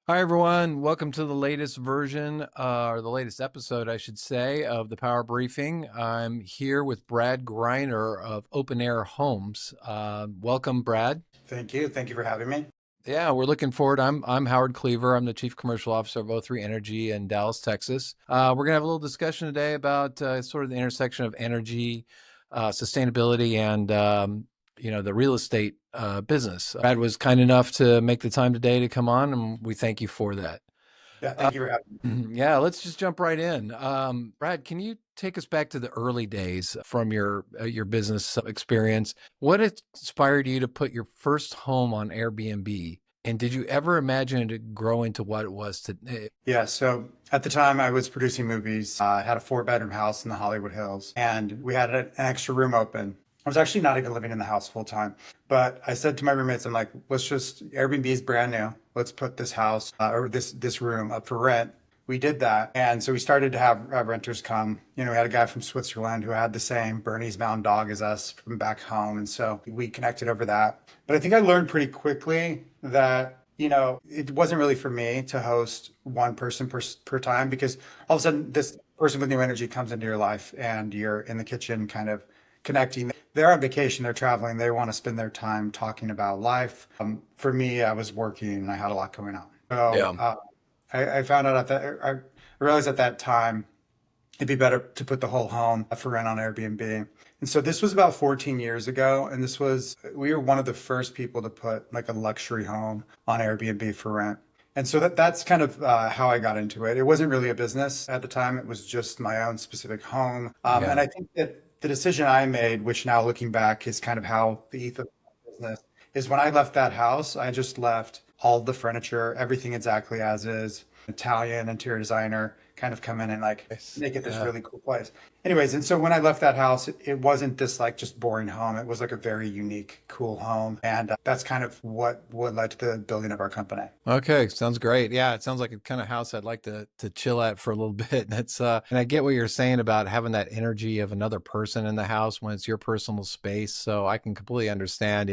Hi, everyone. Welcome to the latest version, or the latest episode, I should say, of the Power Briefing. I'm here with Brad Greiner of Open Air Homes. Welcome, Brad. Thank you. Thank you for having me. Yeah, we're looking forward. I'm Howard Cleaver. I'm the Chief Commercial Officer of O3 Energy in Dallas, Texas. We're gonna have a little discussion today about sort of the intersection of energy, sustainability, and the real estate business. Brad was kind enough to make the time today to come on, and we thank you for that. Yeah, Uh, thank you for having me. yeah, let's just jump right in. Brad, can you take us back to the early days from your business experience? What inspired you to put your first home on Airbnb? And did you ever imagine it to grow into what it was today? Yeah, so at the time I was producing movies. I had a four-bedroom house in the Hollywood Hills, and we had an extra room open. I was actually not even living in the house full time, but I said to my roommates, I'm like, let's just Airbnb is brand new. Let's put this house or this room up for rent. We did that, and so we started to have renters come. We had a guy from Switzerland who had the same Bernese Mountain Dog as us from back home, and so we connected over that. But I think I learned pretty quickly that it wasn't really for me to host one person per time because all of a sudden this person with new energy comes into your life and you're in the kitchen kind of connecting. They're on vacation, they're traveling, they want to spend their time talking about life. For me, I was working and I had a lot going on. So Yeah. I found out I realized at that time it'd be better to put the whole home for rent on Airbnb. And so this was about 14 years ago. And we were one of the first people to put like a luxury home on Airbnb for rent. And so that's kind of how I got into it. It wasn't really a business at the time. It was just my own specific home. And Yeah. I think that the decision I made, which now looking back is kind of how the ethos of the business is when I left that house, I just left all the furniture, everything exactly as is. Italian interior designer kind of come in and like Nice. make it this Yeah. really cool place. Anyways, and so when I left that house, it wasn't this like just boring home. It was like a very unique, cool home. And that's kind of what led to the building of our company. Okay, sounds great. Yeah, it sounds like a kind of house I'd like to chill at for a little bit. And I get what you're saying about having that energy of another person in the house when it's your personal space. So I can completely understand,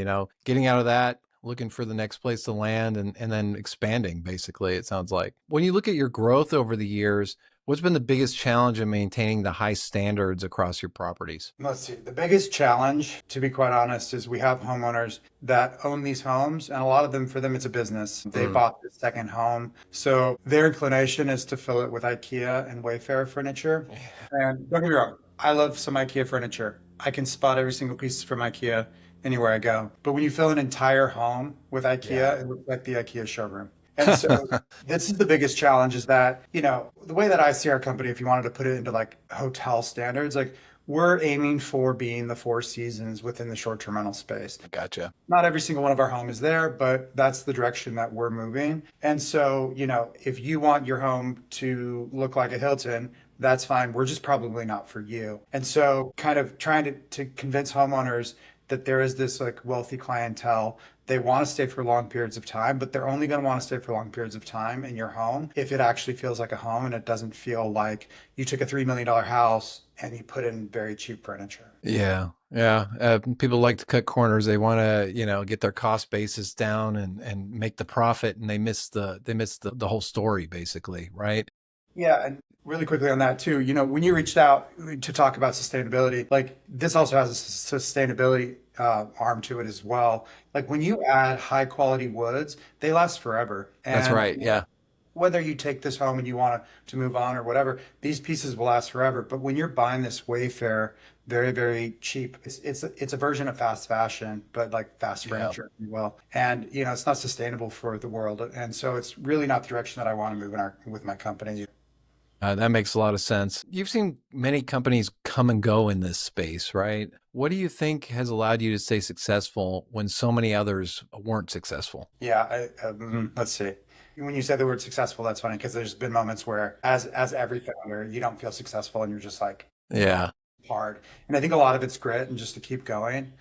getting out of that, looking for the next place to land and then expanding, basically, it sounds like. When you look at your growth over the years, what's been the biggest challenge in maintaining the high standards across your properties? Let's see. The biggest challenge, to be quite honest, is we have homeowners that own these homes, and a lot of them, for them, it's a business. They Mm. bought the second home. So their inclination is to fill it with IKEA and Wayfair furniture. And don't get me wrong, I love some IKEA furniture. I can spot every single piece from IKEA anywhere I go. But when you fill an entire home with Yeah. IKEA, it looks like the IKEA showroom. And so this is the biggest challenge is that, the way that I see our company, if you wanted to put it into like hotel standards, like we're aiming for being the Four Seasons within the short-term rental space. Gotcha. Not every single one of our home is there, but that's the direction that we're moving. And so, if you want your home to look like a Hilton, that's fine. We're just probably not for you. And so, kind of trying to convince homeowners that there is this like wealthy clientele. They want to stay for long periods of time, but they're only going to want to stay for long periods of time in your home if it actually feels like a home and it doesn't feel like you took a $3 million house and you put in very cheap furniture. Yeah, yeah. People like to cut corners. They want to, get their cost basis down and make the profit, and they miss the whole story, basically, right? Yeah, and really quickly on that too, when you reached out to talk about sustainability, like this also has a sustainability arm to it as well. Like when you add high quality woods, they last forever. That's And right. Yeah, whether you take this home and you want to move on or whatever, these pieces will last forever. But when you're buying this Wayfair, very, very cheap, it's a version of fast fashion, but like fast yeah. furniture, if you will. And it's not sustainable for the world. And so it's really not the direction that I want to move with my company. That makes a lot of sense. You've seen many companies come and go in this space, right? What do you think has allowed you to stay successful when so many others weren't successful? Yeah, let's see. When you say the word successful, that's funny because there's been moments where, as every founder, you don't feel successful and you're just like Yeah. hard. And I think a lot of it's grit and just to keep going,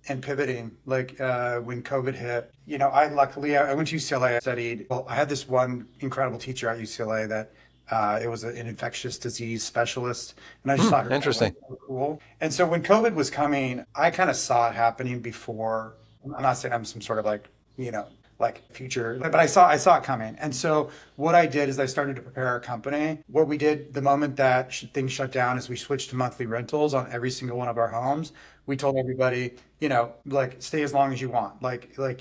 and pivoting. Like when COVID hit, I went to UCLA. I studied. Well, I had this one incredible teacher at UCLA that it was an infectious disease specialist, and I just thought her that was Interesting. so cool. And so when COVID was coming, I kind of saw it happening before. I'm not saying I'm some sort of like, you know, like future, but I saw it coming. And so what I did is I started to prepare our company. What we did the moment that things shut down is we switched to monthly rentals on every single one of our homes. We told everybody, like stay as long as you want.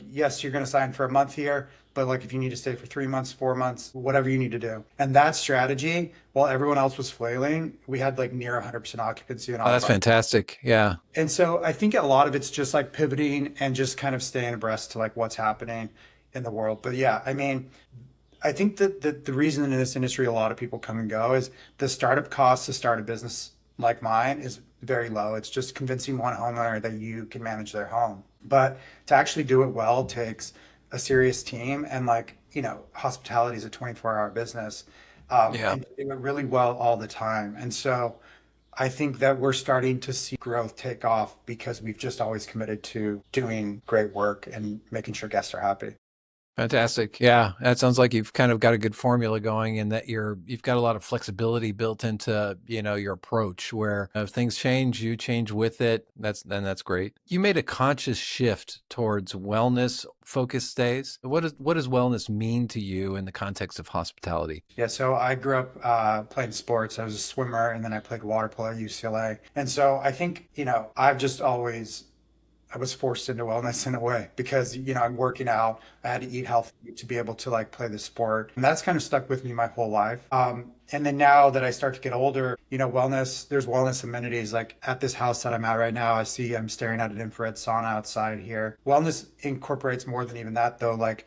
Yes, you're going to sign for a month here, but like if you need to stay for 3 months, 4 months, whatever you need to do. And that strategy, while everyone else was flailing, we had like near 100% occupancy in Oh, all of that's our. fantastic. Yeah. And so I think a lot of it's just like pivoting and just kind of staying abreast to like what's happening in the world. But yeah, I mean, I think that the reason in this industry a lot of people come and go is the startup cost to start a business like mine is very low. It's just convincing one homeowner that you can manage their home. But to actually do it well takes a serious team, and like, hospitality is a 24-hour business, Yeah. and do it really well all the time. And so I think that we're starting to see growth take off because we've just always committed to doing great work and making sure guests are happy. Fantastic. Yeah, that sounds like you've kind of got a good formula going and that you've got a lot of flexibility built into, your approach where if things change, you change with it. That's great. You made a conscious shift towards wellness focused stays. What does wellness mean to you in the context of hospitality? Yeah, so I grew up playing sports. I was a swimmer, and then I played water polo at UCLA. And so I think, I've just always I was forced into wellness in a way because, I'm working out. I had to eat healthy to be able to like play the sport. And that's kind of stuck with me my whole life. And then now that I start to get older, there's wellness amenities. Like at this house that I'm at right now, I'm staring at an infrared sauna outside here. Wellness incorporates more than even that though, like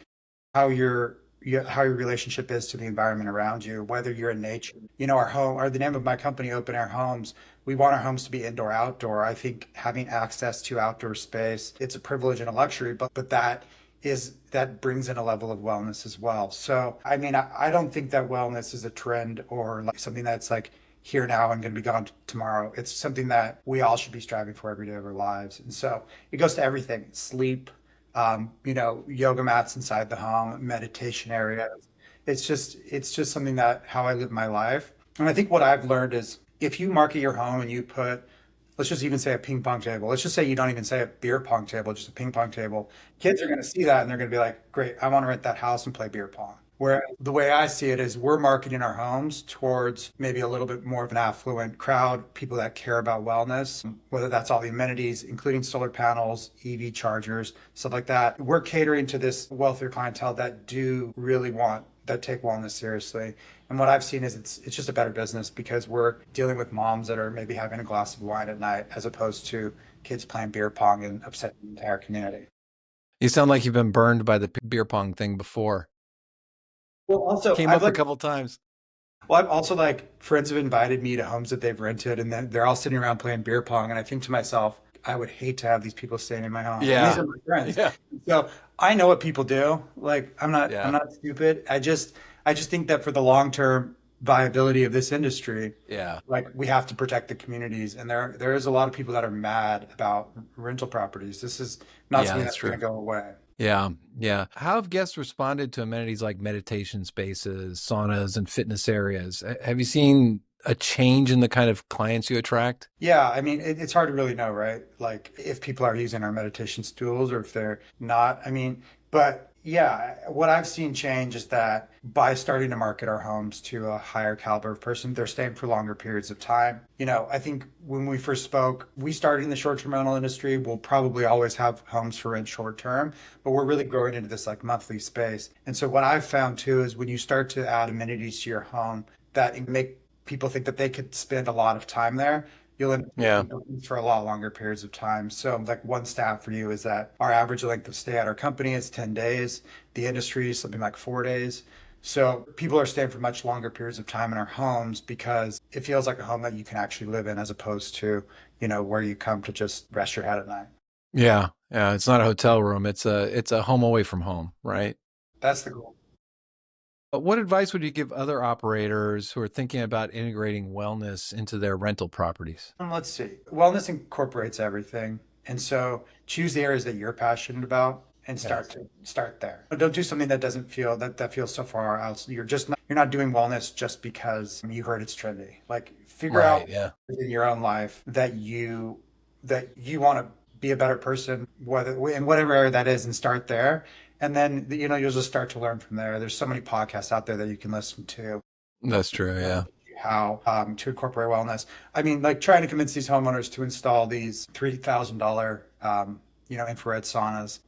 how your relationship is to the environment around you, whether you're in nature. Our home, or the name of my company, Open Air Homes, we want our homes to be indoor outdoor. I think having access to outdoor space, it's a privilege and a luxury, but that brings in a level of wellness as well. So I mean, I don't think that wellness is a trend or like something that's like here now and going to be gone tomorrow. It's something that we all should be striving for every day of our lives. And so it goes to everything: sleep, yoga mats inside the home, meditation areas. It's just something that how I live my life. And I think what I've learned is if you market your home and you put, let's just even say a ping pong table. Let's just say you don't even say a beer pong table, just a ping pong table. Kids are going to see that and they're going to be like, great, I want to rent that house and play beer pong. Where the way I see it is we're marketing our homes towards maybe a little bit more of an affluent crowd, people that care about wellness, whether that's all the amenities, including solar panels, EV chargers, stuff like that. We're catering to this wealthier clientele that do really that take wellness seriously. And what I've seen is it's just a better business because we're dealing with moms that are maybe having a glass of wine at night as opposed to kids playing beer pong and upsetting the entire community. You sound like you've been burned by the beer pong thing before. Well, also, Came I've up a like couple times. Well, I've also like friends have invited me to homes that they've rented, and then they're all sitting around playing beer pong. And I think to myself, I would hate to have these people staying in my home. And these Yeah. are my friends, Yeah. so I know what people do. Like I'm Yeah. not stupid. I just think that for the long term viability of this industry, Yeah. like we have to protect the communities. And there is a lot of people that are mad about rental properties. This is not Yeah, something that's that's going true. to go away. Yeah, yeah. How have guests responded to amenities like meditation spaces, saunas, and fitness areas? Have you seen a change in the kind of clients you attract? Yeah, I mean, it's hard to really know, right? Like if people are using our meditation stools or if they're not. I mean, but yeah, what I've seen change is that by starting to market our homes to a higher caliber of person, they're staying for longer periods of time. I think when we first spoke, we started in the short-term rental industry. We'll probably always have homes for rent short term, but we're really growing into this like monthly space. And so what I've found too is when you start to add amenities to your home that make people think that they could spend a lot of time there, you'll end up Yeah. booking buildings for a lot longer periods of time. So, like one stat for you is that our average length of stay at our company is 10 days. The industry is something like 4 days. So, people are staying for much longer periods of time in our homes because it feels like a home that you can actually live in as opposed to, where you come to just rest your head at night. Yeah. Yeah. It's not a hotel room. It's a home away from home, right? That's the goal. But what advice would you give other operators who are thinking about integrating wellness into their rental properties? Let's see. Wellness incorporates everything. And so choose the areas that you're passionate about and Yeah. start there. But don't do something that doesn't feel that feels so far out. You're not doing wellness just because you heard it's trendy. Like figure Right. out Yeah. in your own life that you want to be a better person, whether in whatever area that is, and start there. And then, you'll just start to learn from there. There's so many podcasts out there that you can listen to That's true. that'll Yeah. teach you how to incorporate wellness. I mean, like trying to convince these homeowners to install these $3,000, infrared saunas,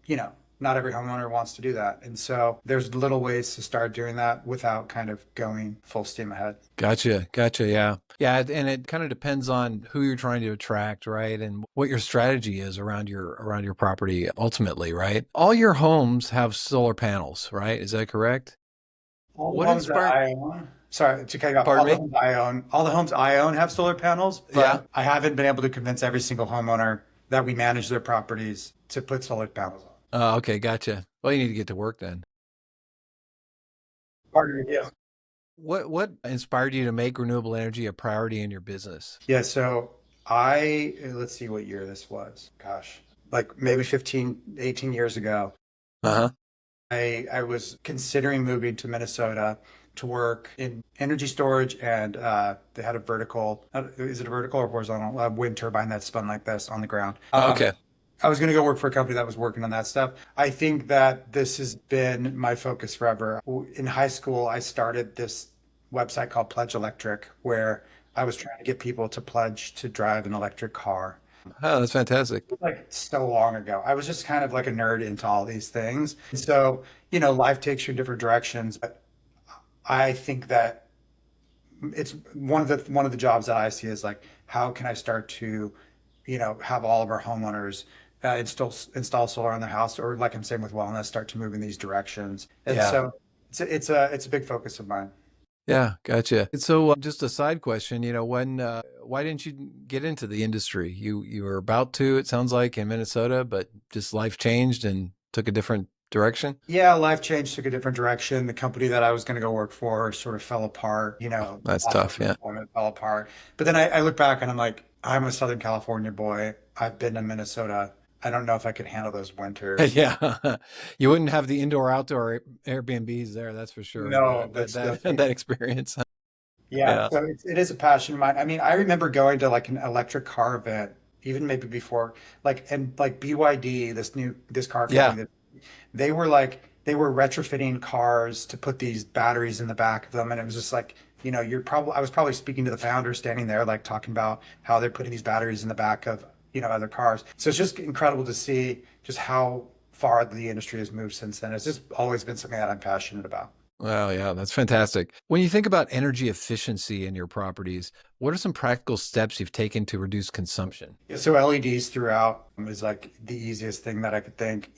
not every homeowner wants to do that. And so there's little ways to start doing that without kind of going full steam ahead. Gotcha. Gotcha. Yeah. Yeah. And it kind of depends on who you're trying to attract, right? And what your strategy is around your property ultimately, right? All your homes have solar panels, right? Is that correct? All the What homes that inspired, I own, sorry to cut you off, pardon me? all the homes I own have solar panels, Yeah. but I haven't been able to convince every single homeowner that we manage their properties to put solar panels on. Okay. Gotcha. Well, you need to get to work then. Partner with you. What inspired you to make renewable energy a priority in your business? Yeah, so let's see what year this was. Gosh, like maybe 15, 18 years ago. Uh-huh. I was considering moving to Minnesota to work in energy storage, and they had a vertical, is it a vertical or horizontal wind turbine that spun like this on the ground. Okay. I was going to go work for a company that was working on that stuff. I think that this has been my focus forever. In high school, I started this website called Pledge Electric, where I was trying to get people to pledge to drive an electric car. Oh, that's fantastic. Like so long ago. I was just kind of like a nerd into all these things. So, life takes you in different directions. But I think that it's one of the jobs that I see is like, how can I start to, have all of our homeowners install solar on their house, or like I'm saying with wellness, start to move in these directions. And Yeah. so it's a big focus of mine. Yeah, gotcha. So, just a side question, why didn't you get into the industry? You were about to, it sounds like, in Minnesota, but just life changed and took a different direction. Yeah, life change took a different direction. The company that I was going to go work for sort of fell apart. That's Offers tough. of Yeah. employment fell apart. But then I look back and I'm like, I'm a Southern California boy. I've been to Minnesota. I don't know if I could handle those winters. Yeah. You wouldn't have the indoor outdoor Airbnbs there, that's for sure. No, that's That experience. yeah. Yeah. So it is a passion of mine. I mean, I remember going to like an electric car event, even maybe before, like BYD, this car Yeah. company. They were retrofitting cars to put these batteries in the back of them, and it was just like, I was probably speaking to the founder standing there, like talking about how they're putting these batteries in the back of, other cars. So it's just incredible to see just how far the industry has moved since then. It's just always been something that I'm passionate about. Well, yeah, that's fantastic. When you think about energy efficiency in your properties, what are some practical steps you've taken to reduce consumption? Yeah, so LEDs throughout is like the easiest thing that I could think.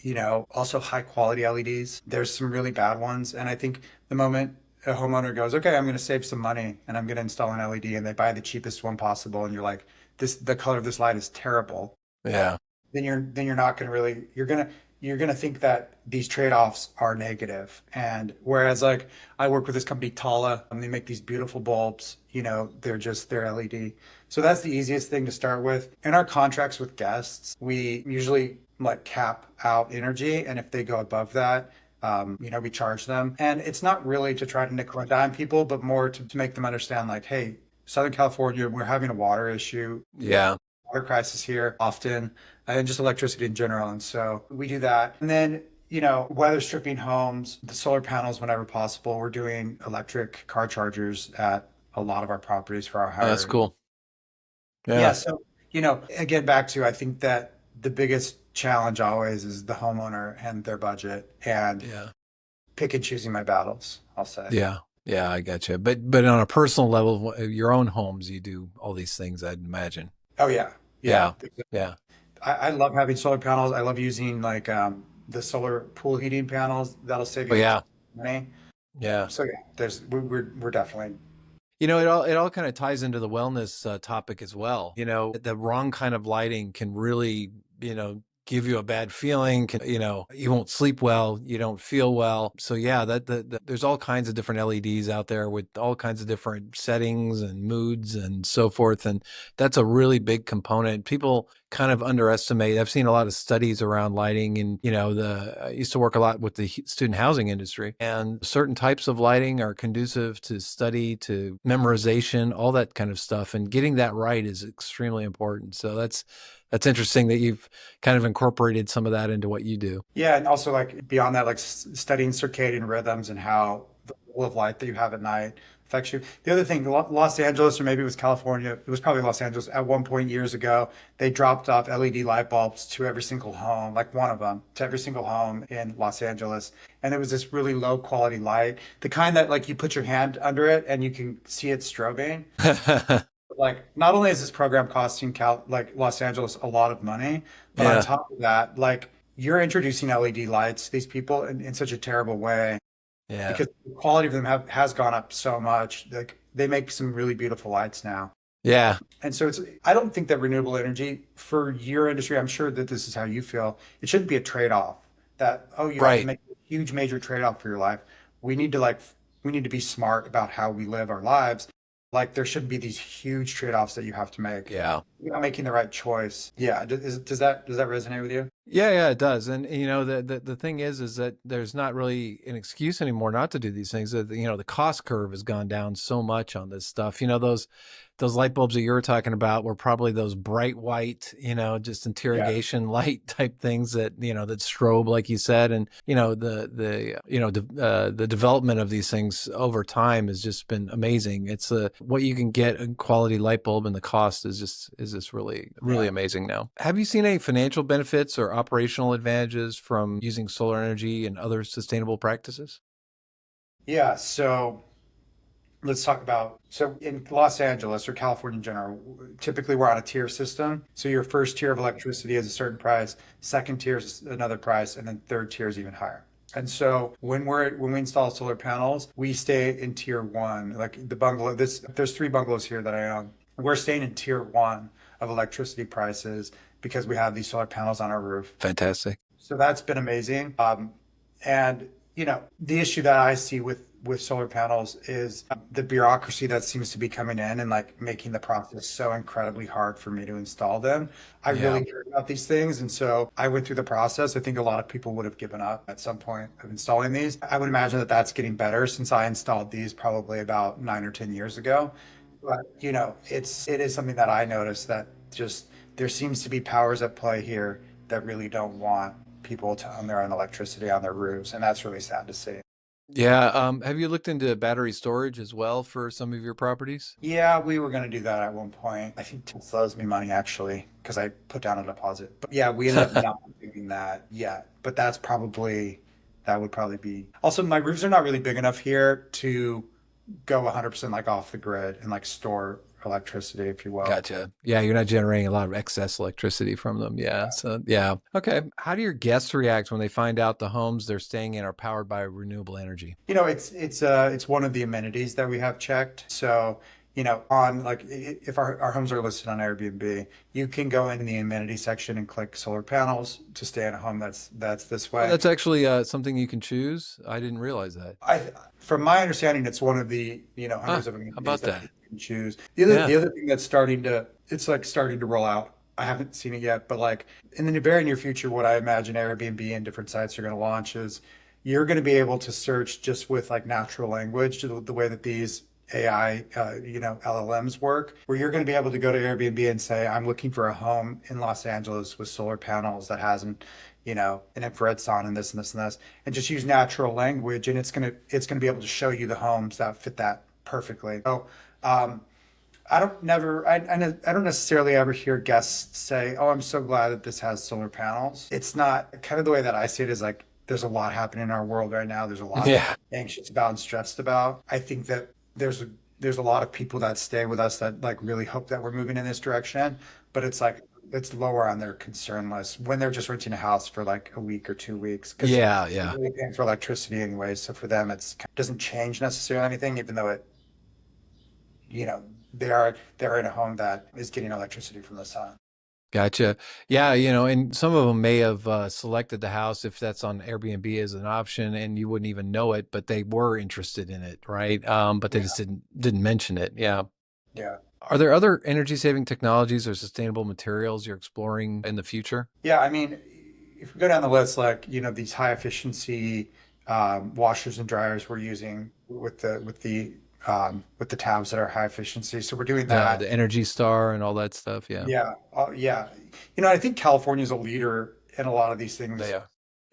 Also high quality LEDs. There's some really bad ones, and I think the moment a homeowner goes, "Okay, I'm going to save some money and I'm going to install an LED," and they buy the cheapest one possible, and you're like, the color of this light is terrible. Yeah. Then you're not going to really you're going to think that these trade-offs are negative. And whereas like I work with this company Tala, and they make these beautiful bulbs, they're LED. So that's the easiest thing to start with. In our contracts with guests, we usually like cap out energy, and if they go above that, we charge them. And it's not really to try to nickel and dime people, but more to make them understand like, hey, Southern California, we're having a water issue, Yeah. water crisis here often, and just electricity in general. And so we do that. And then, weather stripping homes, the solar panels whenever possible. We're doing electric car chargers at a lot of our properties for our Oh, that's higher. cool. Yeah. Yeah. So, again, back to, I think that the biggest challenge always is the homeowner and their budget, and Yeah. pick and choosing my battles, I'll say. Yeah. Yeah, I gotcha. But on a personal level, your own homes, you do all these things, I'd imagine. Oh, yeah. Yeah. Yeah. Yeah. I love having solar panels. I love using like the solar pool heating panels. That'll save Oh, you yeah. money. Yeah. So yeah, we're definitely. It all kind of ties into the wellness topic as well. The wrong kind of lighting can really, give you a bad feeling. You won't sleep well, you don't feel well. So yeah, there's all kinds of different LEDs out there with all kinds of different settings and moods and so forth, and that's a really big component. People kind of underestimate. I've seen a lot of studies around lighting, and I used to work a lot with the student housing industry, and certain types of lighting are conducive to study, to memorization, all that kind of stuff, and getting that right is extremely important. So that's interesting that you've kind of incorporated some of that into what you do. Yeah, and also like beyond that, like studying circadian rhythms and how the level of light that you have at night affects you. The other thing, Los Angeles, or maybe it was California, it was probably Los Angeles at one point years ago, they dropped off LED light bulbs to every single home, like one of them, to every single home in Los Angeles. And it was this really low quality light, the kind that like you put your hand under it and you can see it strobing. Like not only is this program costing like Los Angeles a lot of money, but on Yeah, top of that, like you're introducing LED lights to these people in such a terrible way yeah, because the quality of them has gone up so much. Like they make some really beautiful lights now. yeah. And so I don't think that renewable energy for your industry, I'm sure that this is how you feel. It shouldn't be a trade-off that, oh, you have to Right. make a huge major trade-off for your life. We need to like, we need to be smart about how we live our lives. Like there shouldn't be these huge trade-offs that you have to make. Yeah. You're not making the right choice. Yeah. Does that resonate with you? Yeah, yeah, it does. And the thing is that there's not really an excuse anymore not to do these things. The cost curve has gone down so much on this stuff. Those light bulbs that you were talking about were probably those bright white, just Yeah. interrogation light type things that strobe, like you said. And the development of these things over time has just been amazing. It's what you can get a quality light bulb, and the cost is just really, really Yeah. amazing now. Have you seen any financial benefits or operational advantages from using solar energy and other sustainable practices? Yeah. So let's talk about so in Los Angeles or California in general, typically we're on a tier system. So your first tier of electricity is a certain price, second tier is another price, and then third tier is even higher. And so when we install solar panels, we stay in tier one. Like the bungalow, there's three bungalows here that I own. We're staying in tier one of electricity prices because we have these solar panels on our roof. Fantastic. So that's been amazing. And the issue that I see with solar panels is the bureaucracy that seems to be coming in and like making the process so incredibly hard for me to install them. I Yeah. really care about these things, and so I went through the process. I think a lot of people would have given up at some point of installing these. I would imagine that that's getting better since I installed these probably about 9 or 10 years ago. But it is something that I noticed that just there seems to be powers at play here that really don't want people to own their own electricity on their roofs, and that's really sad to see. Yeah. Have you looked into battery storage as well for some of your properties? Yeah, we were going to do that at one point. I think Tesla owes me money actually because I put down a deposit. But yeah, we ended up not doing that yet. But that would probably be. Also, my roofs are not really big enough here to go 100% like off the grid and like store electricity, if you will. Gotcha. Yeah, you're not generating a lot of excess electricity from them. Yeah. So, yeah. Okay. How do your guests react when they find out the homes they're staying in are powered by renewable energy? It's one of the amenities that we have checked. So, on like if our homes are listed on Airbnb, you can go in the amenity section and click solar panels to stay in a home that's this Oh, way. that's actually something you can choose. I didn't realize that. From my understanding, it's one of the Huh. hundreds of How amenities about that that? people can choose. Yeah. The other thing that's starting to roll out. I haven't seen it yet, but like in the very near future, what I imagine Airbnb and different sites are going to launch is you're going to be able to search just with like natural language, the way that these AI, LLMs work, where you're going to be able to go to Airbnb and say, I'm looking for a home in Los Angeles with solar panels that hasn't, an infrared sauna and this and this and this, and just use natural language, and it's gonna be able to show you the homes that fit that perfectly. So, um, I don't necessarily ever hear guests say, "Oh, I'm so glad that this has solar panels." It's not kind of the way that I see it is like there's a lot happening in our world right now. There's a lot Yeah. anxious about and stressed about. I think that there's a lot of people that stay with us that like really hope that we're moving in this direction, but it's like it's lower on their concern list when they're just renting a house for like a week or 2 weeks because Yeah. they're Yeah. really paying for electricity anyway. So for them, doesn't change necessarily anything, even though you know, they're in a home that is getting electricity from the sun. Gotcha. Yeah, and some of them may have selected the house if that's on Airbnb as an option, and you wouldn't even know it, but they were interested in it, right? But they Yeah, just didn't mention it. Yeah. yeah. Are there other energy saving technologies or sustainable materials you're exploring in the future? Yeah, I mean, if we go down the list, like, these high efficiency washers and dryers we're using with the tabs that are high efficiency. So we're doing that. The Energy Star and all that stuff. Yeah. Yeah, yeah. I think California is a leader in a lot of these things, Yeah.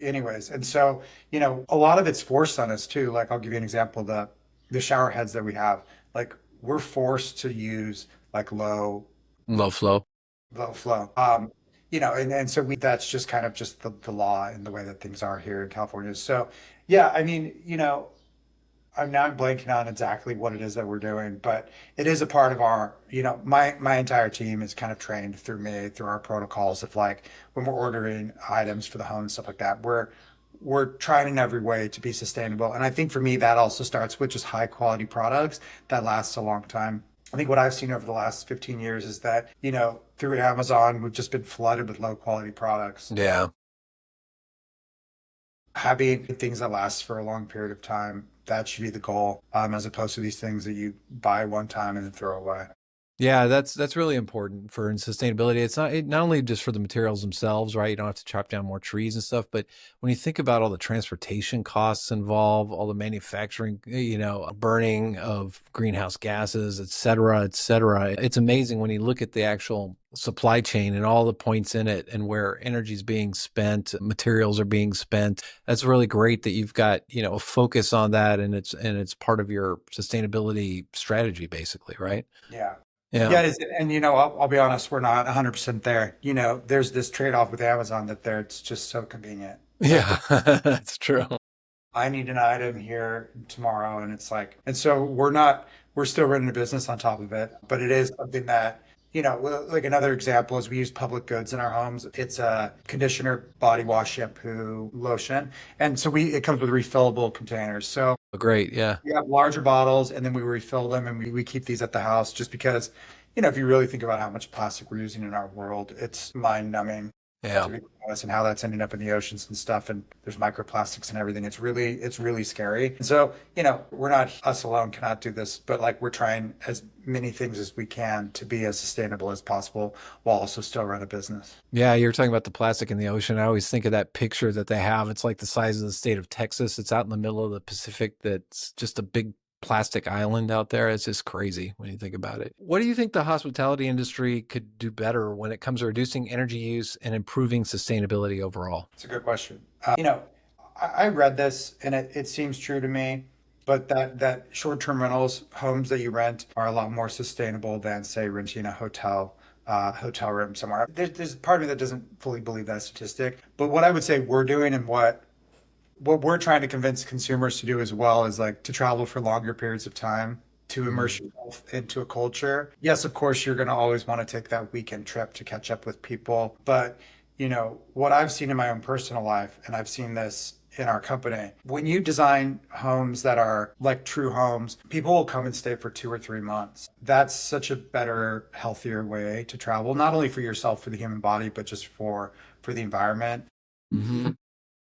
anyways. And so, a lot of it's forced on us too. Like, I'll give you an example: the shower heads that we have, like, we're forced to use like Low flow. low flow. And so that's just kind of just the law and the way that things are here in California. So, yeah, I mean, I'm blanking on exactly what it is that we're doing, but it is a part of our, my entire team is kind of trained through me, through our protocols of, like, when we're ordering items for the home and stuff like that, we're trying in every way to be sustainable. And I think for me, that also starts with just high quality products that last a long time. I think what I've seen over the last 15 years is that, through Amazon, we've just been flooded with low quality products. Yeah. Having things that last for a long period of time, that should be the goal, as opposed to these things that you buy one time and then throw away. Yeah, that's really important for sustainability. It's not only just for the materials themselves, right? You don't have to chop down more trees and stuff, but when you think about all the transportation costs involved, all the manufacturing, burning of greenhouse gases, et cetera, it's amazing when you look at the actual supply chain and all the points in it and where energy is being spent, materials are being spent. That's really great that you've got, a focus on that and it's part of your sustainability strategy, basically, right? Yeah. Yeah. Yeah, and I'll be honest, we're not 100% there. There's this trade-off with Amazon that it's just so convenient. Like, Yeah, that's true. I need an item here tomorrow, and it's like, and so we're still running a business on top of it, but it is something that, like, another example is we use public goods in our homes. It's a conditioner, body wash, shampoo, lotion, and so it comes with refillable containers. So Great. Yeah. we have larger bottles, and then we refill them, and we keep these at the house just because, if you really think about how much plastic we're using in our world, it's mind-numbing, to Yeah. be honest, and how that's ending up in the oceans and stuff. And there's microplastics and everything. It's really scary. And so, we're not, us alone cannot do this, but, like, we're trying as many things as we can to be as sustainable as possible while also still run a business. Yeah. You're talking about the plastic in the ocean. I always think of that picture that they have. It's like the size of the state of Texas. It's out in the middle of the Pacific. That's just a big plastic island out there. It's just crazy when you think about it. What do you think the hospitality industry could do better when it comes to reducing energy use and improving sustainability overall? It's a good question. I read this and it seems true to me, but that short-term rentals, homes that you rent, are a lot more sustainable than, say, renting a hotel room somewhere. There's part of me that doesn't fully believe that statistic, but what I would say we're doing, and what we're trying to convince consumers to do as well, is, like, to travel for longer periods of time, to immerse Mhm. yourself into a culture. Yes, of course, you're going to always want to take that weekend trip to catch up with people. But, what I've seen in my own personal life, and I've seen this in our company, when you design homes that are like true homes, people will come and stay for 2 or 3 months. That's such a better, healthier way to travel, not only for yourself, for the human body, but just for the environment. Mhm.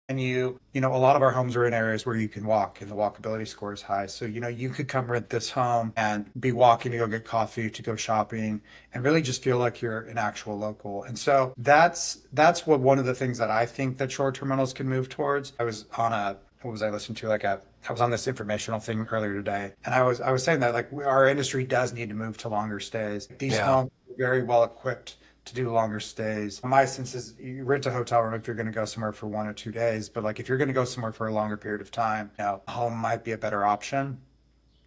And a lot of our homes are in areas where you can walk and the walkability score is high. So, you could come rent this home and be walking to go get coffee, to go shopping, and really just feel like you're an actual local. And so that's one of the things that I think that short-term rentals can move towards. What was I listening to? I was on this informational thing earlier today, and I was saying that, like, our industry does need to move to longer stays. These Yeah. homes are very well equipped to do longer stays. My sense is you rent a hotel room if you're going to go somewhere for 1 or 2 days, but, like, if you're going to go somewhere for a longer period of time, home might be a better option.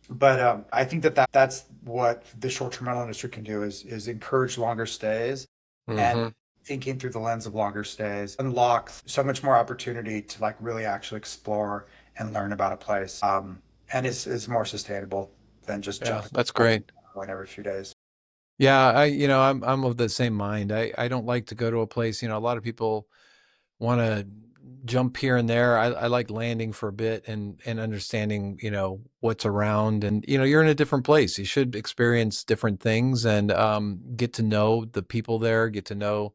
But I think that's what the short-term rental industry can do, is encourage longer stays, and Mhm. thinking through the lens of longer stays unlocks so much more opportunity to, like, really actually explore and learn about a place. And it's more sustainable than just Yeah, jumping that's great. every few days. Yeah, I'm of the same mind. I don't like to go to a place, a lot of people want to jump here and there. I like landing for a bit and understanding, what's around and, you're in a different place. You should experience different things and get to know the people there, get to know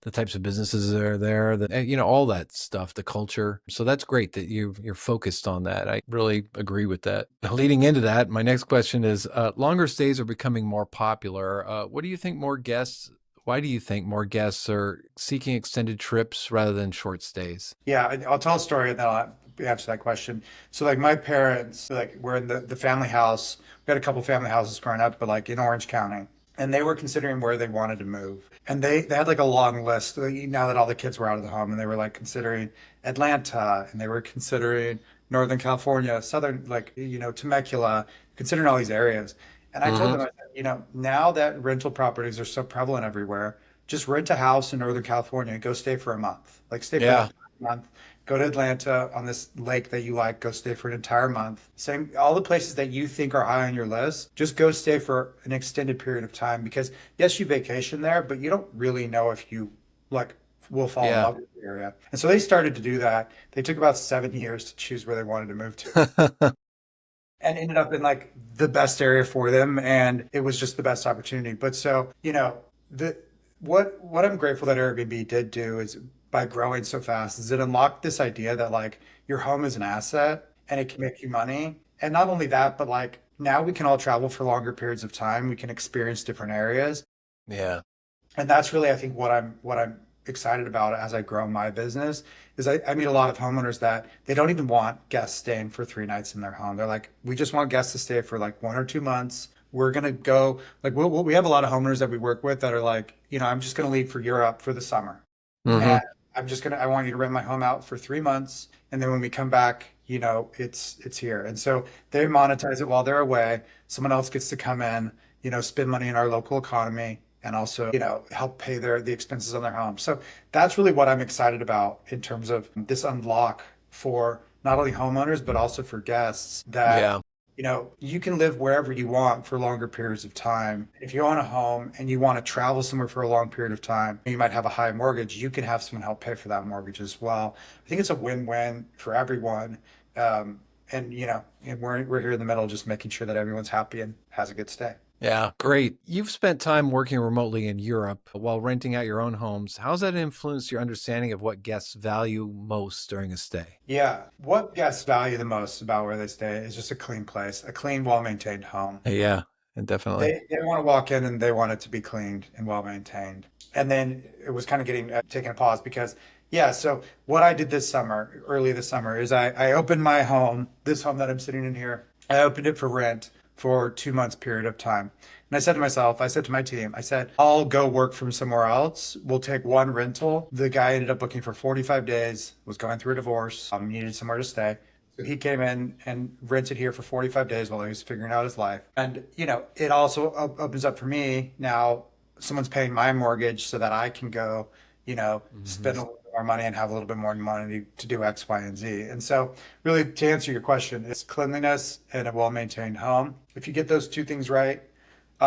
the types of businesses that are there, all that stuff, the culture. So that's great that you're focused on that. I really agree with that. Leading into that, my next question is, longer stays are becoming more popular. What do you think more guests? Why do you think more guests are seeking extended trips rather than short stays? Yeah, I'll tell a story and then I'll answer that question. So like my parents, like we're in the family house. We had a couple family houses growing up, but like in Orange County. And they were considering where they wanted to move. And they had like a long list now that all the kids were out of the home and they were like considering Atlanta and they were considering Northern California, Southern, like, Temecula, considering all these areas. And I told them, I Hmm. said, now that rental properties are so prevalent everywhere, just rent a house in Northern California and go stay for a month. Like stay for an Yeah. entire month. Go to Atlanta on this lake that you like, go stay for an entire month. Same, all the places that you think are high on your list, just go stay for an extended period of time because yes, you vacation there, but you don't really know if you like will fall in Yeah. love with the area. And so they started to do that. They took about 7 years to choose where they wanted to move to and ended up in like the best area for them and it was just the best opportunity. But so, the what I'm grateful that Airbnb did do is by growing so fast is it unlocked this idea that like your home is an asset and it can make you money. And not only that, but like now we can all travel for longer periods of time. We can experience different areas. Yeah. And that's really, I think, what I'm excited about as I grow my business is I meet a lot of homeowners that they don't even want guests staying for 3 nights in their home. They're like, we just want guests to stay for like 1 or 2 months. We're gonna go like we have a lot of homeowners that we work with that are like, I'm just gonna leave for Europe for the summer. Hmm. And I want you to rent my home out for 3 months. And then when we come back, it's here. And so they monetize it while they're away. Someone else gets to come in, spend money in our local economy and also, help pay the expenses on their home. So that's really what I'm excited about in terms of this unlock for not only homeowners, but also for guests that Yeah. you can live wherever you want for longer periods of time. If you own a home and you want to travel somewhere for a long period of time, you might have a high mortgage, you can have someone help pay for that mortgage as well. I think it's a win-win for everyone. And we're here in the middle just making sure that everyone's happy and has a good stay. Yeah, great. You've spent time working remotely in Europe while renting out your own homes. How's that influenced your understanding of what guests value most during a stay? Yeah. What guests value the most about where they stay is just a clean place, a clean, well-maintained home. Yeah, definitely. They want to walk in and they want it to be cleaned and well maintained. And then it was kind of getting taking a pause because, yeah, so what I did this summer, early this summer, is I opened my home, this home that I'm sitting in here, I opened it for rent for 2 months period of time. And I said to my team, I said, I'll go work from somewhere else. We'll take one rental. The guy ended up booking for 45 days, was going through a divorce, needed somewhere to stay. So he came in and rented here for 45 days while he was figuring out his life. And, it also opens up for me now. Someone's paying my mortgage so that I can go, Hmm. spend a little bit more money and have a little bit more money to do X, Y, and Z. And so, really, to answer your question, it's cleanliness and a well-maintained home. If you get those two things right,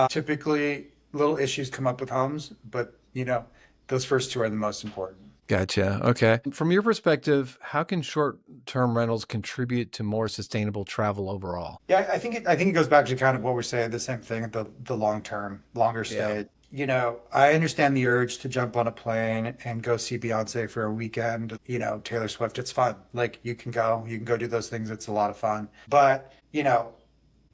typically little issues come up with homes, but, those first two are the most important. Gotcha. Okay. From your perspective, how can short-term rentals contribute to more sustainable travel overall? Yeah, I think it goes back to kind of what we're saying, the same thing, the long term, longer Yeah. stay. I understand the urge to jump on a plane and go see Beyonce for a weekend, Taylor Swift, it's fun. Like you can go do those things, it's a lot of fun. But,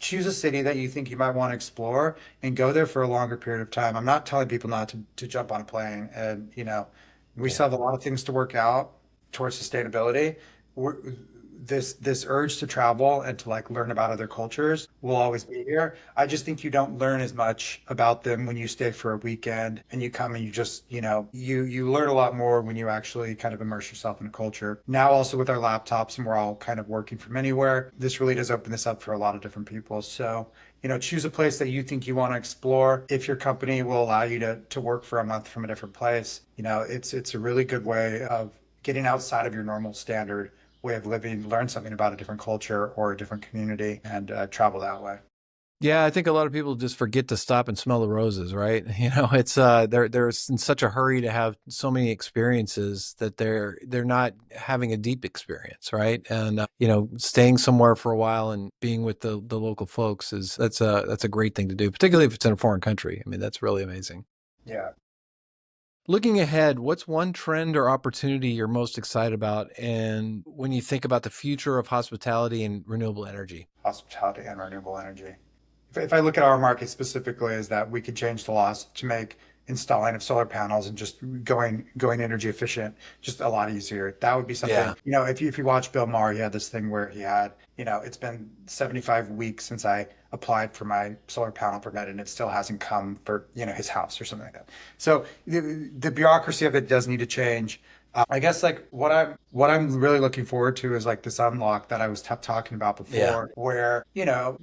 choose a city that you think you might want to explore and go there for a longer period of time. I'm not telling people not to jump on a plane and, we Yeah. still have a lot of things to work out towards sustainability. We're, this urge to travel and to like learn about other cultures will always be here. I just think you don't learn as much about them when you stay for a weekend and you come and you just, you learn a lot more when you actually kind of immerse yourself in a culture. Now also with our laptops and we're all kind of working from anywhere, this really does open this up for a lot of different people. So, choose a place that you think you want to explore. If your company will allow you to work for a month from a different place, it's a really good way of getting outside of your normal standard way of living, learn something about a different culture or a different community, and travel that way. Yeah, I think a lot of people just forget to stop and smell the roses, right? It's they're in such a hurry to have so many experiences that they're not having a deep experience, right? And staying somewhere for a while and being with the local folks is that's a great thing to do, particularly if it's in a foreign country. I mean, that's really amazing. Yeah. Looking ahead, what's one trend or opportunity you're most excited about? And when you think about the future of hospitality and renewable energy? Hospitality and renewable energy. If I look at our market specifically, is that we could change the laws to make installing of solar panels and just going energy efficient just a lot easier. That would be something, Yeah. if you watch Bill Maher, he had this thing where he had, it's been 75 weeks since I applied for my solar panel permit and it still hasn't come for, his house or something like that. So the bureaucracy of it does need to change. I guess like what I'm really looking forward to is like this unlock that I was talking about Yeah. before, where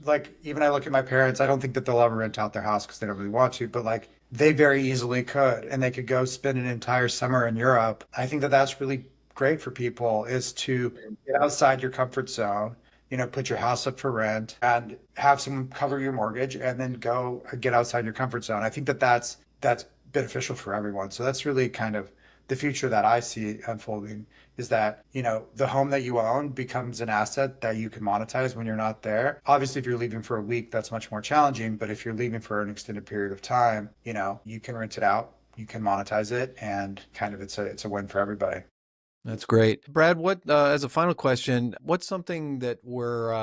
like even I look at my parents, I don't think that they'll ever rent out their house because they don't really want to, but like they very easily could, and they could go spend an entire summer in Europe. I think that that's really great for people is to get outside your comfort zone. Put your house up for rent and have someone cover your mortgage and then go get outside your comfort zone. I think that that's beneficial for everyone. So that's really kind of the future that I see unfolding is that, the home that you own becomes an asset that you can monetize when you're not there. Obviously, if you're leaving for a week, that's much more challenging. But if you're leaving for an extended period of time, you can rent it out, you can monetize it, and kind of it's a win for everybody. That's great. Brad, what as a final question, what's something that we're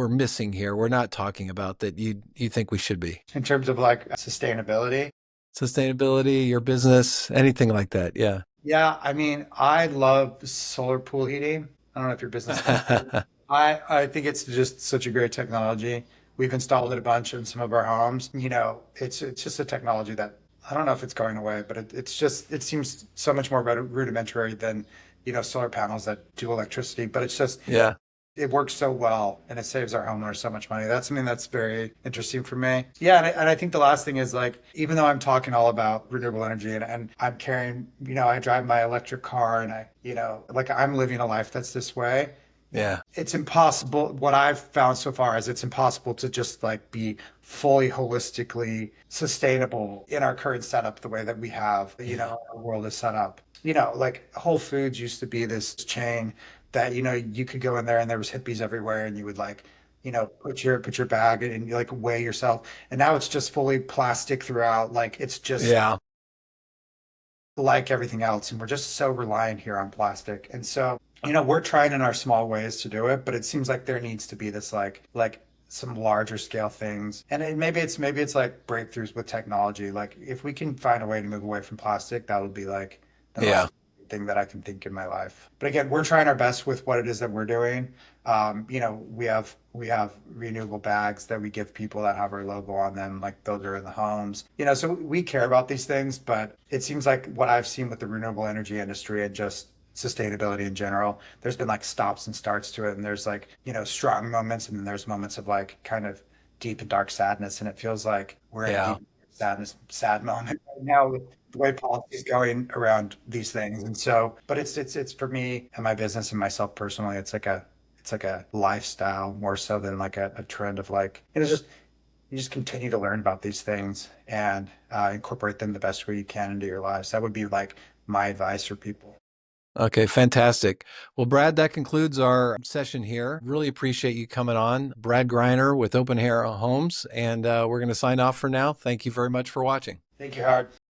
missing here? We're not talking about that you think we should be? In terms of like sustainability, Sustainability, your business, anything like that. Yeah. yeah, I mean, I love solar pool heating. I don't know if your business does. I think it's just such a great technology. We've installed it a bunch in some of our homes. It's just a technology that I don't know if it's going away, but it seems so much more rudimentary than solar panels that do electricity. But it's just Yeah. it works so well and it saves our homeowners so much money. That's something that's very interesting for me. Yeah, and I think the last thing is like, even though I'm talking all about renewable energy and I'm carrying, I drive my electric car and like I'm living a life that's this way. Yeah. It's impossible. What I've found so far is it's impossible to just like be fully holistically sustainable in our current setup, the way that we have, Yeah. our world is set up. Like Whole Foods used to be this chain that, you could go in there and there was hippies everywhere and you would like, put your bag and you like weigh yourself. And now it's just fully plastic throughout. Like it's just Yeah. like everything else. And we're just so reliant here on plastic. And so, we're trying in our small ways to do it, but it seems like there needs to be this like some larger scale things. And maybe it's like breakthroughs with technology. Like if we can find a way to move away from plastic, that would be like the Yeah. most thing that I can think in my life. But again, we're trying our best with what it is that we're doing. We have renewable bags that we give people that have our logo on them, like those are in the homes. So we care about these things, but it seems like what I've seen with the renewable energy industry and just sustainability in general, there's been like stops and starts to it, and there's like, strong moments, and then there's moments of like kind of deep and dark sadness, and it feels like we're in a Yeah. deep sad moment right now with the way policy is going around these things. And so, but it's for me and my business and myself personally, it's like a lifestyle more so than like a trend of like, just you just continue to learn about these things and incorporate them the best way you can into your lives. That would be like my advice for people. Okay, fantastic. Well, Brad, that concludes our session here. Really appreciate you coming on. Brad Greiner with Open Air Homes, and we're going to sign off for now. Thank you very much for watching. Thank you, Howard.